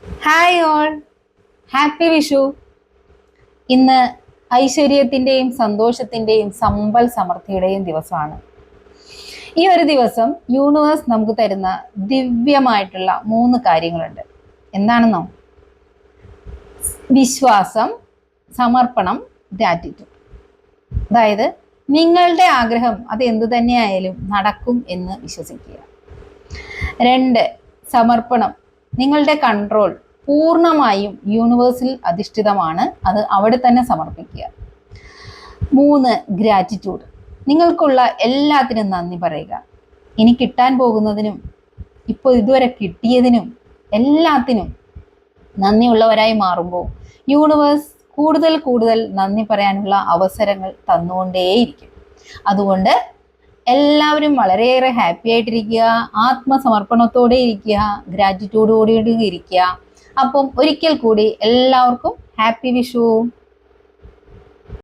Hi all, happy Vishu. ഇന്ന് ഐശ്വര്യത്തിന്റെയും സന്തോഷത്തിന്റെയും സമ്പൽ സമൃദ്ധിയുടെയും ദിവസമാണ്. ഈ ഒരു ദിവസം യൂണിവേഴ്സ് നമുക്ക് തരുന്ന ദിവ്യമായിട്ടുള്ള 3 കാര്യങ്ങളുണ്ട്. എന്താണെന്നോ? വിശ്വാസം, സമർപ്പണം, ഗ്രാറ്റിറ്റ്യൂഡ്. അതായത് നിങ്ങളുടെ ആഗ്രഹം അത് എന്തു തന്നെയായാലും നടക്കും എന്ന് വിശ്വസിക്കുക. 2, സമർപ്പണം. നിങ്ങളുടെ കൺട്രോൾ പൂർണ്ണമായും യൂണിവേഴ്സിൽ അധിഷ്ഠിതമാണ്, അത് അവിടെ തന്നെ സമർപ്പിക്കുക. 3, ഗ്രാറ്റിറ്റ്യൂഡ്. നിങ്ങൾക്കുള്ള എല്ലാത്തിനും നന്ദി പറയുക. ഇനി കിട്ടാൻ പോകുന്നതിനും ഇപ്പോൾ ഇതുവരെ കിട്ടിയതിനും എല്ലാത്തിനും നന്ദിയുള്ളവരായി മാറുമ്പോൾ യൂണിവേഴ്സ് കൂടുതൽ കൂടുതൽ നന്ദി പറയാനുള്ള അവസരങ്ങൾ തന്നുകൊണ്ടേയിരിക്കും. അതുകൊണ്ട് എല്ലാവരും വളരെയേറെ ഹാപ്പി ആയിട്ടിരിക്കുക, ആത്മസമർപ്പണത്തോടെ ഇരിക്കുക, ഗ്രാറ്റിറ്റ്യൂഡോടെ ഇരിക്കുക. അപ്പം ഒരിക്കൽ കൂടി എല്ലാവർക്കും ഹാപ്പി വിഷു.